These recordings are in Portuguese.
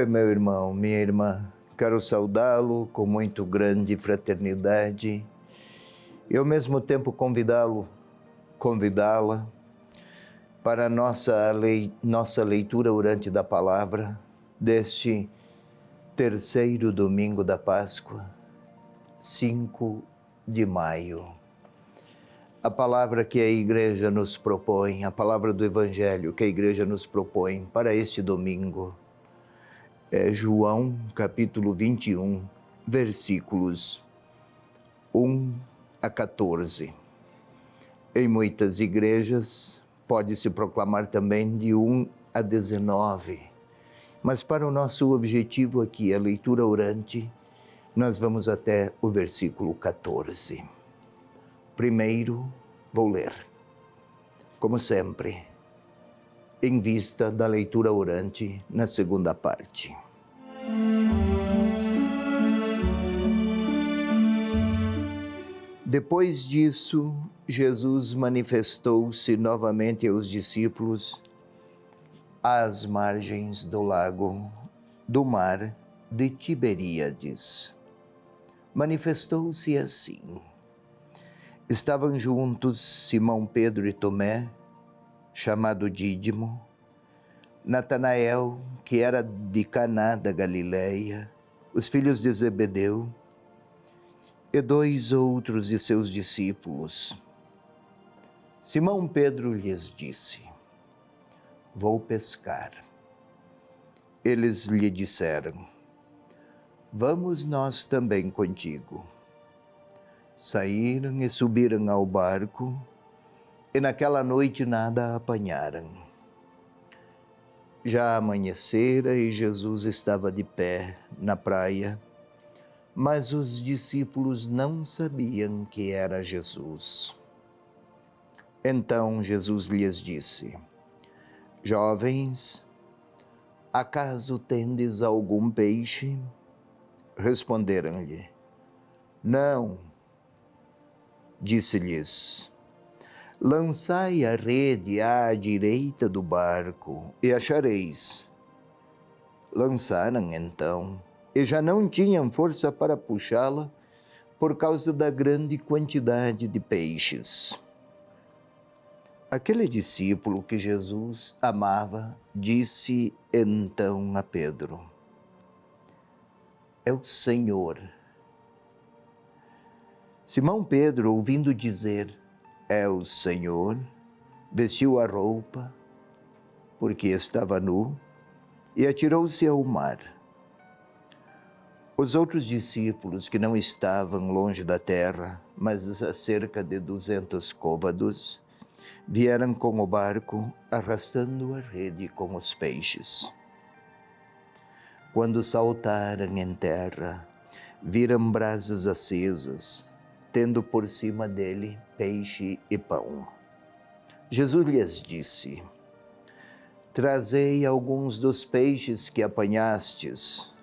Oi, meu irmão, minha irmã, quero saudá-lo com muito grande fraternidade e ao mesmo tempo convidá-la para nossa leitura orante da palavra deste terceiro domingo da Páscoa, 5 de maio. A palavra que a igreja nos propõe, a palavra do Evangelho que a igreja nos propõe para este domingo é João, capítulo 21, versículos 1 a 14. Em muitas igrejas pode-se proclamar também de 1 a 19, mas para o nosso objetivo aqui, a leitura orante, nós vamos até o versículo 14. Primeiro, vou ler, como sempre, em vista da leitura orante na segunda parte. Depois disso, Jesus manifestou-se novamente aos discípulos às margens do mar de Tiberíades. Manifestou-se assim. Estavam juntos Simão Pedro e Tomé, chamado Dídimo, Natanael, que era de Caná da Galileia, os filhos de Zebedeu, e 2 outros de seus discípulos. Simão Pedro lhes disse: Vou pescar. Eles lhe disseram: Vamos nós também contigo. Saíram e subiram ao barco, e naquela noite nada apanharam. Já amanhecera e Jesus estava de pé na praia, mas os discípulos não sabiam que era Jesus. Então Jesus lhes disse: Jovens, acaso tendes algum peixe? Responderam-lhe: Não. Disse-lhes: Lançai a rede à direita do barco e achareis. Lançaram então, e já não tinham força para puxá-la por causa da grande quantidade de peixes. Aquele discípulo que Jesus amava disse então a Pedro: É o Senhor. Simão Pedro, ouvindo dizer, é o Senhor, vestiu a roupa, porque estava nu, e atirou-se ao mar. Os outros discípulos, que não estavam longe da terra, mas a cerca de 200 côvados, vieram com o barco, arrastando a rede com os peixes. Quando saltaram em terra, viram brasas acesas, tendo por cima dele peixe e pão. Jesus lhes disse: Trazei alguns dos peixes que apanhastes.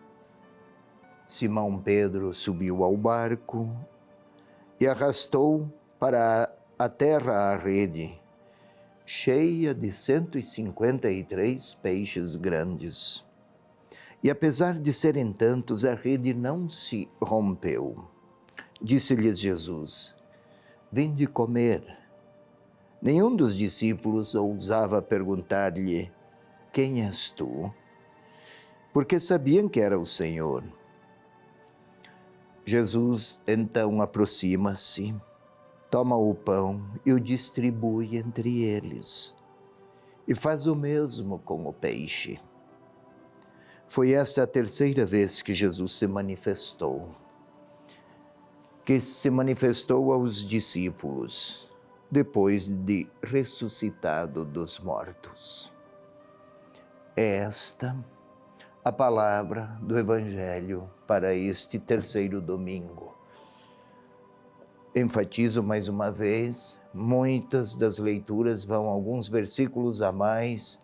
Simão Pedro subiu ao barco e arrastou para a terra a rede, cheia de 153 peixes grandes. E apesar de serem tantos, a rede não se rompeu. Disse-lhes Jesus: Vinde comer. Nenhum dos discípulos ousava perguntar-lhe: Quem és tu? Porque sabiam que era o Senhor. Jesus então aproxima-se, toma o pão e o distribui entre eles, e faz o mesmo com o peixe. Foi esta a terceira vez que Jesus se manifestou aos discípulos, depois de ressuscitado dos mortos. É esta a palavra do Evangelho para este terceiro domingo. Enfatizo mais uma vez, muitas das leituras vão alguns versículos a mais,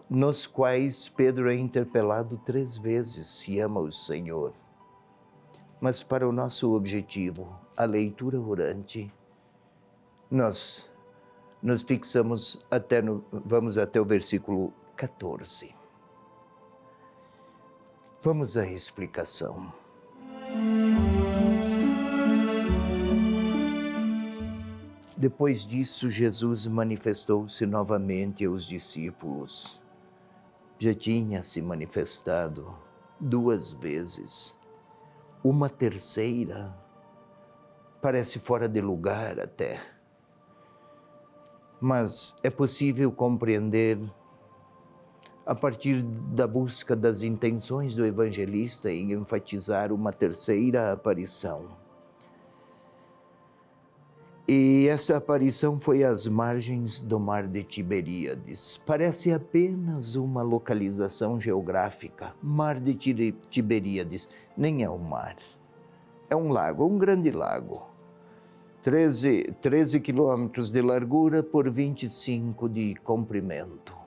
nos quais Pedro é interpelado 3 vezes se ama o Senhor. Mas para o nosso objetivo, a leitura orante, nós nos fixamos vamos até o versículo 14. Vamos à explicação. Depois disso, Jesus manifestou-se novamente aos discípulos. Já tinha se manifestado 2 vezes. Uma terceira parece fora de lugar até. Mas é possível compreender a partir da busca das intenções do evangelista em enfatizar uma terceira aparição. E essa aparição foi às margens do mar de Tiberíades. Parece apenas uma localização geográfica. Mar de Tiberíades nem é um mar. É um lago, um grande lago. 13 quilômetros de largura por 25 de comprimento.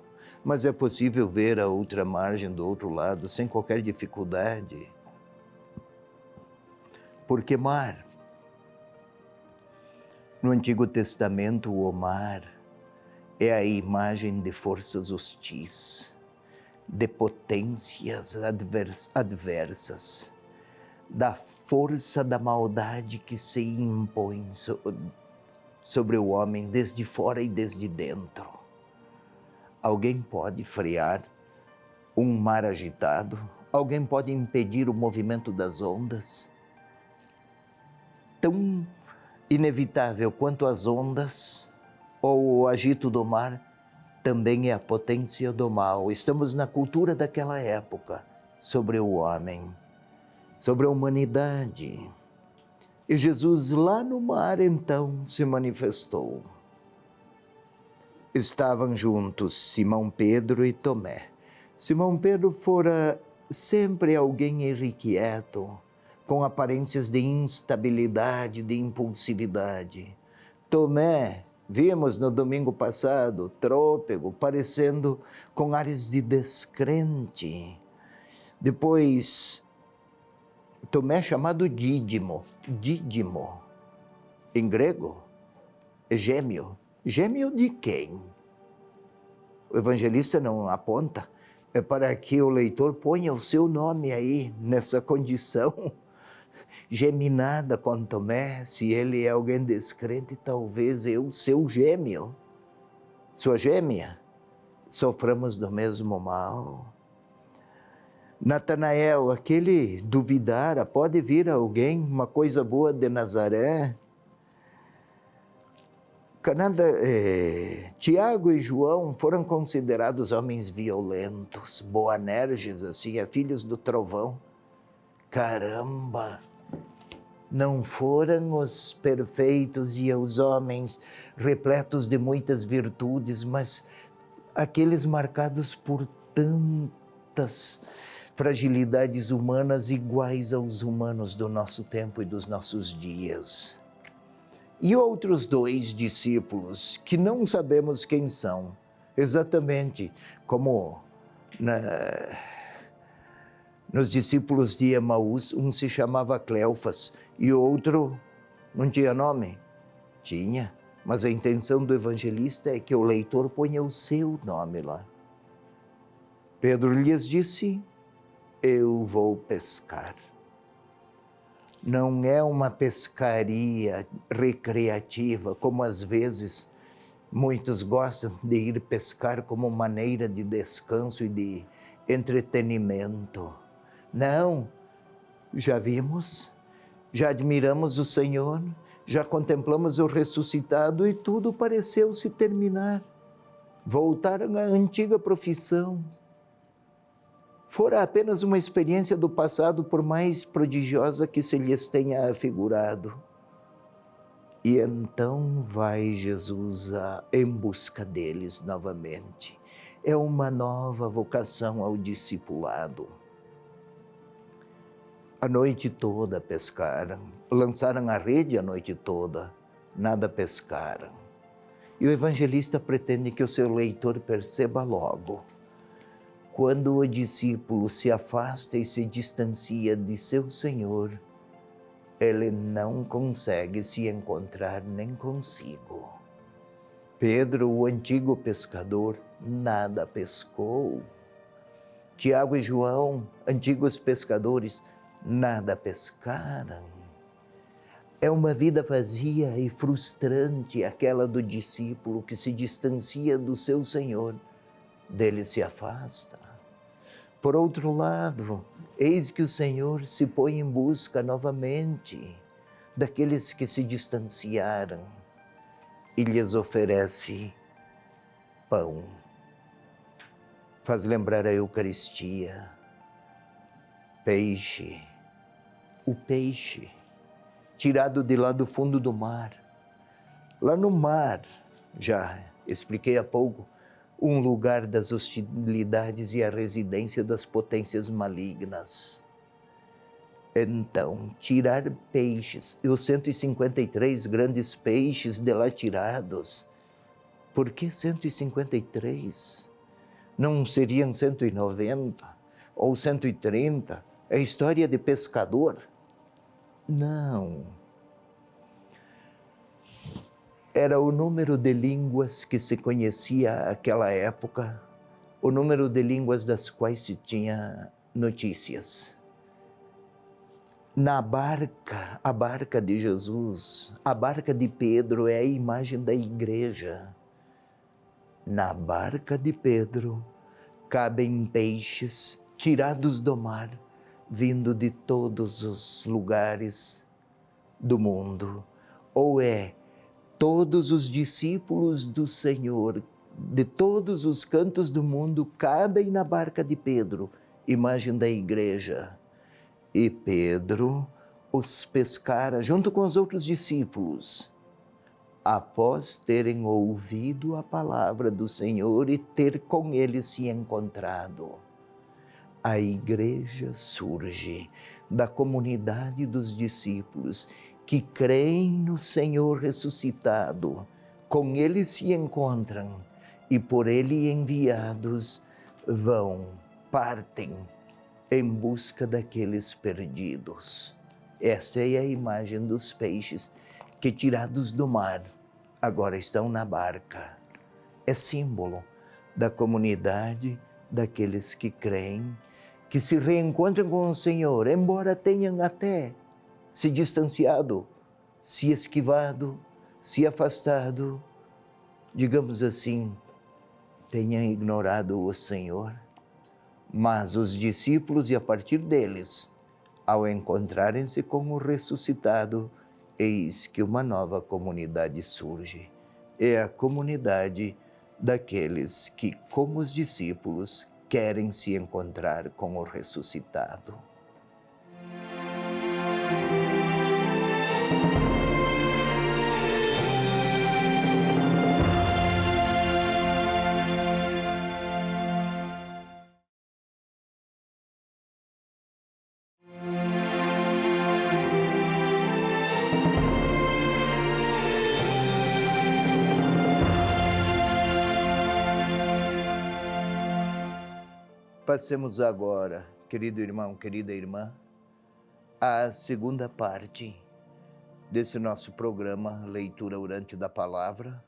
Mas é possível ver a outra margem do outro lado sem qualquer dificuldade. Porque mar? No Antigo Testamento, o mar é a imagem de forças hostis, de potências adversas, da força da maldade que se impõe sobre o homem desde fora e desde dentro. Alguém pode frear um mar agitado? Alguém pode impedir o movimento das ondas? Tão inevitável quanto as ondas ou o agito do mar, também é a potência do mal. Estamos na cultura daquela época, sobre o homem, sobre a humanidade. E Jesus lá no mar então se manifestou. Estavam juntos Simão Pedro e Tomé. Simão Pedro fora sempre alguém irrequieto, com aparências de instabilidade, de impulsividade. Tomé, vimos no domingo passado, trôpego, parecendo com ares de descrente. Depois, Tomé chamado Dídimo, em grego, é gêmeo. Gêmeo de quem? O evangelista não aponta, é para que o leitor ponha o seu nome aí, nessa condição geminada com Tomé. Se ele é alguém descrente, talvez eu, seu gêmeo, sua gêmea, soframos do mesmo mal. Natanael, aquele duvidara, pode vir alguém, uma coisa boa de Nazaré? Tiago e João foram considerados homens violentos, Boanerges, assim, filhos do trovão. Caramba! Não foram os perfeitos e os homens repletos de muitas virtudes, mas aqueles marcados por tantas fragilidades humanas iguais aos humanos do nosso tempo e dos nossos dias. E outros 2 discípulos, que não sabemos quem são, exatamente como nos discípulos de Emaús, um se chamava Cleofas e o outro não tinha nome? Tinha, mas a intenção do evangelista é que o leitor ponha o seu nome lá. Pedro lhes disse: eu vou pescar. Não é uma pescaria recreativa, como às vezes muitos gostam de ir pescar como maneira de descanso e de entretenimento. Não, já vimos, já admiramos o Senhor, já contemplamos o ressuscitado e tudo pareceu se terminar. Voltaram à antiga profissão. Fora apenas uma experiência do passado, por mais prodigiosa que se lhes tenha afigurado. E então vai Jesus em busca deles novamente. É uma nova vocação ao discipulado. A noite toda pescaram, lançaram a rede a noite toda, nada pescaram. E o evangelista pretende que o seu leitor perceba logo. Quando o discípulo se afasta e se distancia de seu Senhor, ele não consegue se encontrar nem consigo. Pedro, o antigo pescador, nada pescou. Tiago e João, antigos pescadores, nada pescaram. É uma vida vazia e frustrante aquela do discípulo que se distancia do seu Senhor, dele se afasta. Por outro lado, eis que o Senhor se põe em busca novamente daqueles que se distanciaram e lhes oferece pão. Faz lembrar a Eucaristia, peixe, o peixe tirado de lá do fundo do mar. Lá no mar, já expliquei há pouco, um lugar das hostilidades e a residência das potências malignas. Então, tirar peixes, e os 153 grandes peixes de lá tirados, por que 153? Não seriam 190 ou 130? É história de pescador? Não. Era o número de línguas que se conhecia naquela época, o número de línguas das quais se tinha notícias. Na barca, a barca de Jesus, a barca de Pedro é a imagem da igreja. Na barca de Pedro cabem peixes tirados do mar, vindo de todos os lugares do mundo. Ou todos os discípulos do Senhor, de todos os cantos do mundo, cabem na barca de Pedro, imagem da igreja. E Pedro os pescara junto com os outros discípulos, após terem ouvido a palavra do Senhor e ter com ele se encontrado. A igreja surge da comunidade dos discípulos que creem no Senhor ressuscitado, com ele se encontram e por ele enviados partem em busca daqueles perdidos. Esta é a imagem dos peixes que, tirados do mar, agora estão na barca. É símbolo da comunidade daqueles que creem, que se reencontram com o Senhor, embora tenham até se distanciado, se esquivado, se afastado, digamos assim, tenham ignorado o Senhor. Mas os discípulos, e a partir deles, ao encontrarem-se com o ressuscitado, eis que uma nova comunidade surge. É a comunidade daqueles que, como os discípulos, querem se encontrar com o ressuscitado. Passemos agora, querido irmão, querida irmã, à segunda parte desse nosso programa Leitura Orante da Palavra.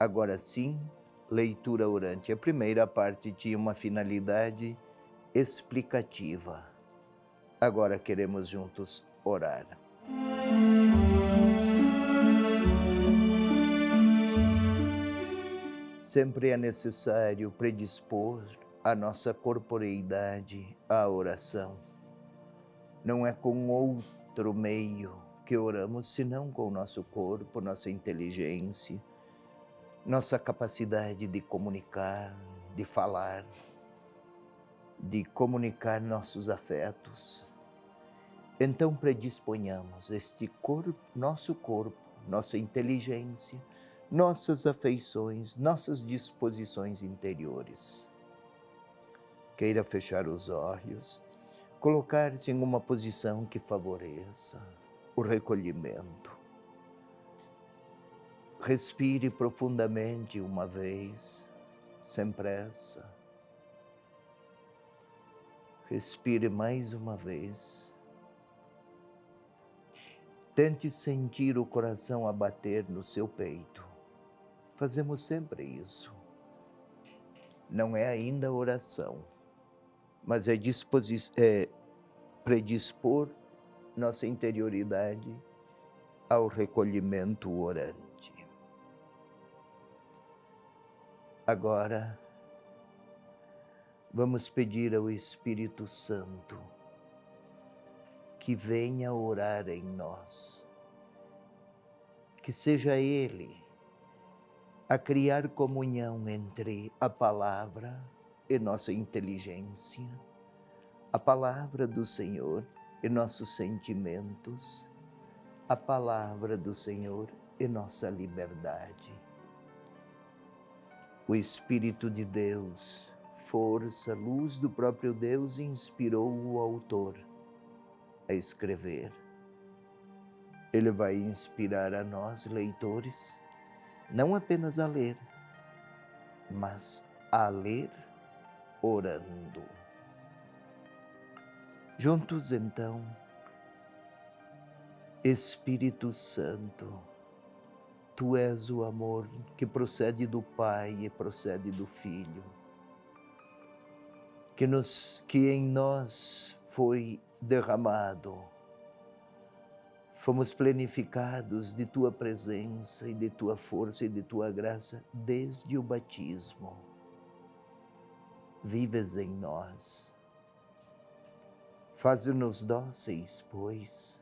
Agora sim, leitura orante. A primeira parte tinha uma finalidade explicativa. Agora queremos juntos orar. Sempre é necessário predispor a nossa corporeidade à oração. Não é com outro meio que oramos, senão com o nosso corpo, nossa inteligência, nossa capacidade de comunicar, de falar, de comunicar nossos afetos. Então predisponhamos este corpo, nossa inteligência, nossas afeições, nossas disposições interiores. Queira fechar os olhos, colocar-se em uma posição que favoreça o recolhimento. Respire profundamente uma vez, sem pressa. Respire mais uma vez. Tente sentir o coração a bater no seu peito. Fazemos sempre isso. Não é ainda oração. mas é predispor nossa interioridade ao recolhimento orante. Agora, vamos pedir ao Espírito Santo que venha orar em nós, que seja Ele a criar comunhão entre a palavra e nossa inteligência, a palavra do Senhor e nossos sentimentos, a palavra do Senhor e nossa liberdade. O Espírito de Deus, força, luz do próprio Deus, inspirou o autor a escrever. Ele vai inspirar a nós, leitores, não apenas a ler, mas a ler orando. Juntos, então, Espírito Santo, Tu és o amor que procede do Pai e procede do Filho, que em nós foi derramado. Fomos plenificados de Tua presença e de Tua força e de Tua graça desde o batismo. Vives em nós. Faze-nos dóceis, pois.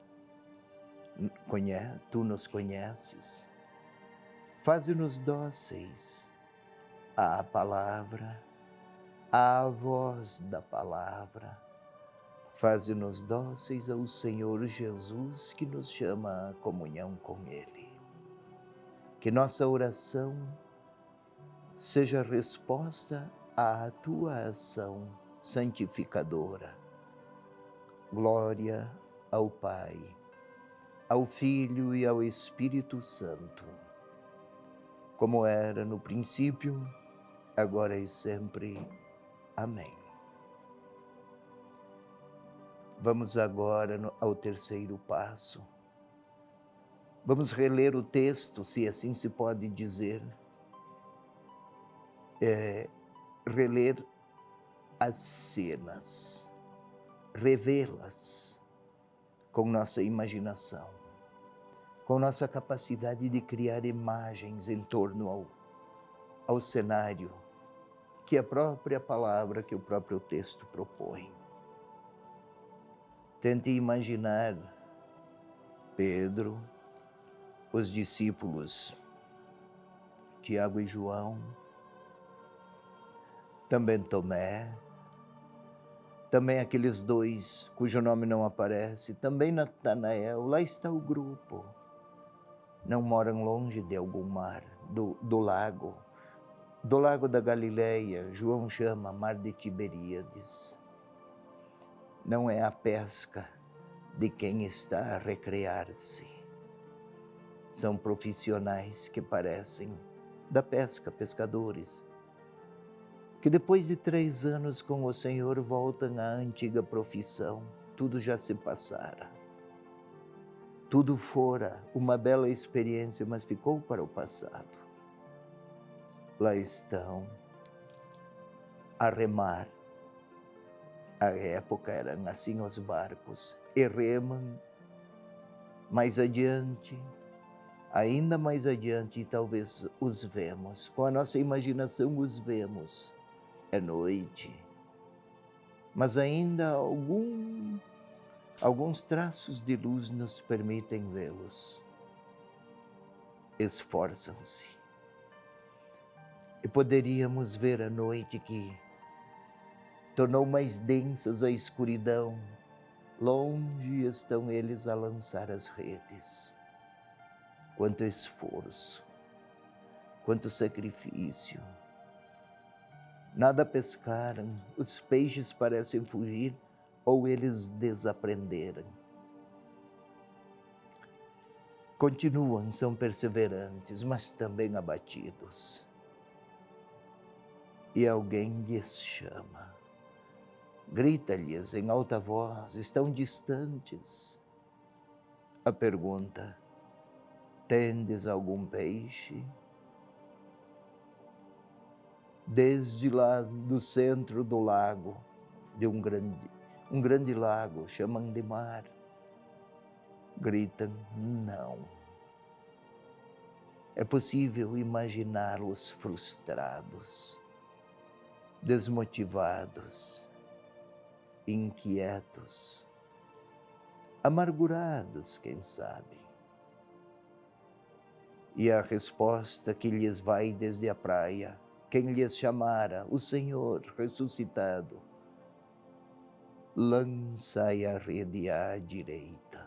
Tu nos conheces. Faze-nos dóceis à palavra, à voz da palavra. Faze-nos dóceis ao Senhor Jesus, que nos chama à comunhão com Ele. Que nossa oração seja resposta à Tua ação santificadora. Glória ao Pai, ao Filho e ao Espírito Santo, como era no princípio, agora e sempre. Amém. Vamos agora ao terceiro passo. Vamos reler o texto, se assim se pode dizer. Reler as cenas, revê-las com nossa imaginação, com nossa capacidade de criar imagens em torno ao cenário que a própria palavra, que o próprio texto propõe. Tente imaginar Pedro, os discípulos Tiago e João, também Tomé, também aqueles dois cujo nome não aparece, também Natanael. Lá está o grupo. Não moram longe de algum mar, do lago da Galileia. João chama Mar de Tiberíades. Não é a pesca de quem está a recrear-se. São profissionais que parecem da pesca, pescadores, que depois de 3 anos com o Senhor voltam à antiga profissão. Tudo já se passara. Tudo fora uma bela experiência, mas ficou para o passado. Lá estão a remar. À época eram assim os barcos, e remam mais adiante, ainda mais adiante, e talvez os vemos, com a nossa imaginação os vemos. É noite, mas ainda alguns traços de luz nos permitem vê-los. Esforçam-se. E poderíamos ver a noite que tornou mais densas a escuridão. Longe estão eles a lançar as redes. Quanto esforço, quanto sacrifício. Nada pescaram, os peixes parecem fugir ou eles desaprenderam. Continuam, são perseverantes, mas também abatidos. E alguém lhes chama. Grita-lhes em alta voz, estão distantes. A pergunta: tendes algum peixe? Desde lá do centro do lago, de um grande lago, chamam de mar. Gritam, não. É possível imaginá-los frustrados, desmotivados, inquietos, amargurados, quem sabe. E a resposta que lhes vai desde a praia, quem lhes chamara, o Senhor ressuscitado, lançai a rede à direita.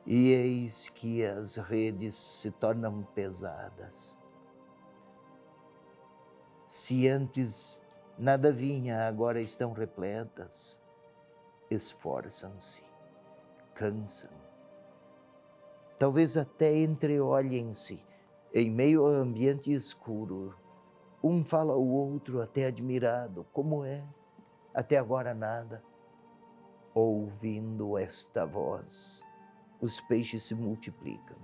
E eis que as redes se tornam pesadas. Se antes nada vinha, agora estão repletas. Esforçam-se, cansam. Talvez até entreolhem-se em meio ao ambiente escuro. Um fala ao outro até admirado. Como é? Até agora nada. Ouvindo esta voz, os peixes se multiplicam.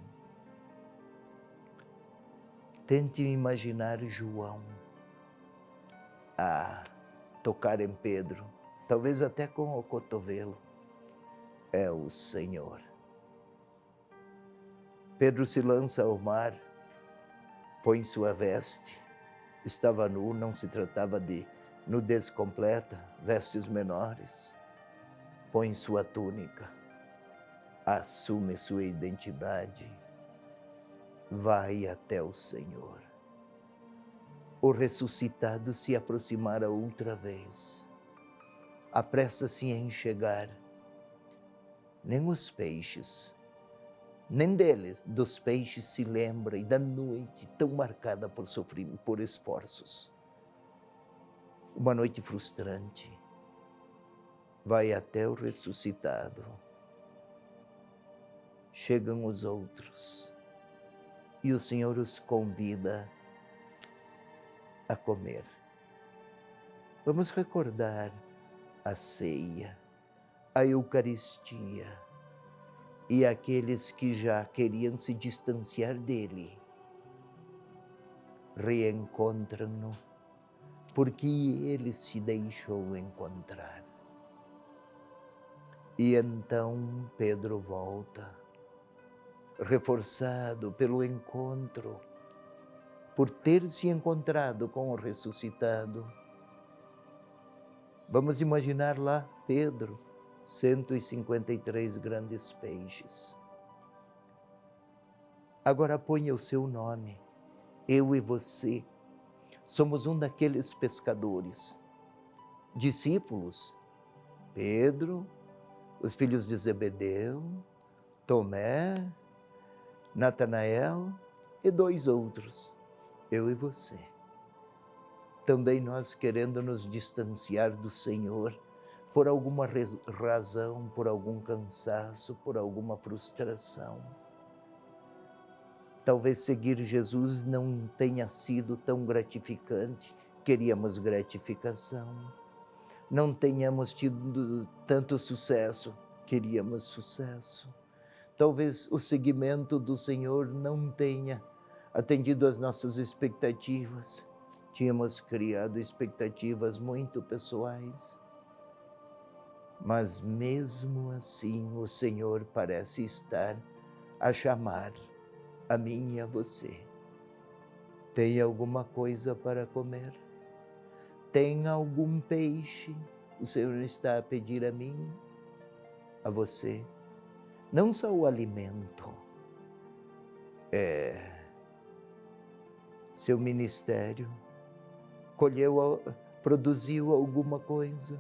Tente imaginar João a tocar em Pedro, talvez até com o cotovelo. É o Senhor. Pedro se lança ao mar, põe sua veste, estava nu, não se tratava de nudez completa, vestes menores, põe sua túnica, assume sua identidade, vai até o Senhor. O ressuscitado se aproximara outra vez, apressa-se em chegar. Nem os peixes, nem deles, dos peixes se lembra, e da noite tão marcada por sofrimento, por esforços. Uma noite frustrante, vai até o ressuscitado. Chegam os outros e o Senhor os convida a comer. Vamos recordar a ceia, a Eucaristia e aqueles que já queriam se distanciar dele. Reencontram-no porque ele se deixou encontrar. E então Pedro volta, reforçado pelo encontro, por ter se encontrado com o ressuscitado. Vamos imaginar lá Pedro, 153 grandes peixes. Agora ponha o seu nome. Eu e você somos um daqueles pescadores, discípulos. Pedro, os filhos de Zebedeu, Tomé, Natanael e 2 outros, eu e você. Também nós querendo nos distanciar do Senhor por alguma razão, por algum cansaço, por alguma frustração. Talvez seguir Jesus não tenha sido tão gratificante, queríamos gratificação. Não tenhamos tido tanto sucesso, queríamos sucesso. Talvez o seguimento do Senhor não tenha atendido às nossas expectativas. Tínhamos criado expectativas muito pessoais. Mas mesmo assim o Senhor parece estar a chamar a mim e a você. Tem alguma coisa para comer? Tem algum peixe? O Senhor está a pedir a mim, a você, não só o alimento, seu ministério, produziu alguma coisa,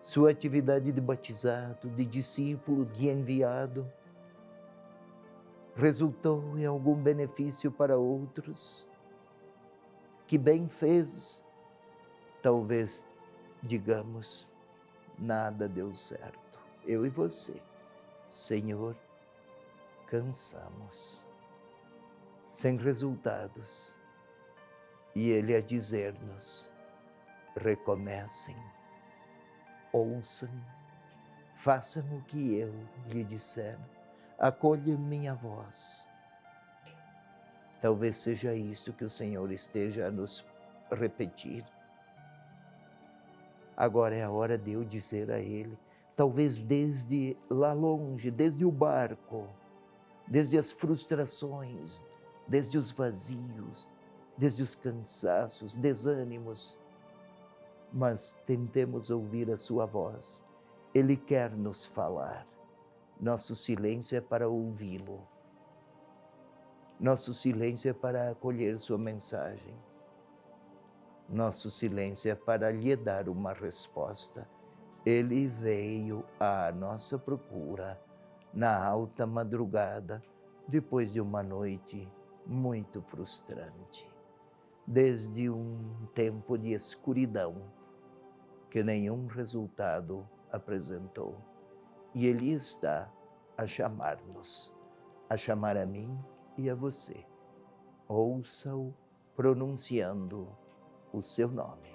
sua atividade de batizado, de discípulo, de enviado, resultou em algum benefício para outros? Que bem fez? Talvez digamos, nada deu certo. Eu e você, Senhor, cansamos, sem resultados. E Ele a dizer-nos, recomecem, ouçam, façam o que eu lhe disser, acolham minha voz. Talvez seja isso que o Senhor esteja a nos repetir. Agora é a hora de eu dizer a Ele, talvez desde lá longe, desde o barco, desde as frustrações, desde os vazios, desde os cansaços, desânimos, mas tentemos ouvir a sua voz. Ele quer nos falar. Nosso silêncio é para ouvi-lo. Nosso silêncio é para acolher sua mensagem. Nosso silêncio é para lhe dar uma resposta. Ele veio à nossa procura na alta madrugada, depois de uma noite muito frustrante, desde um tempo de escuridão que nenhum resultado apresentou. E Ele está a chamar-nos, a chamar a mim e a você. Ouça-o pronunciando o seu nome.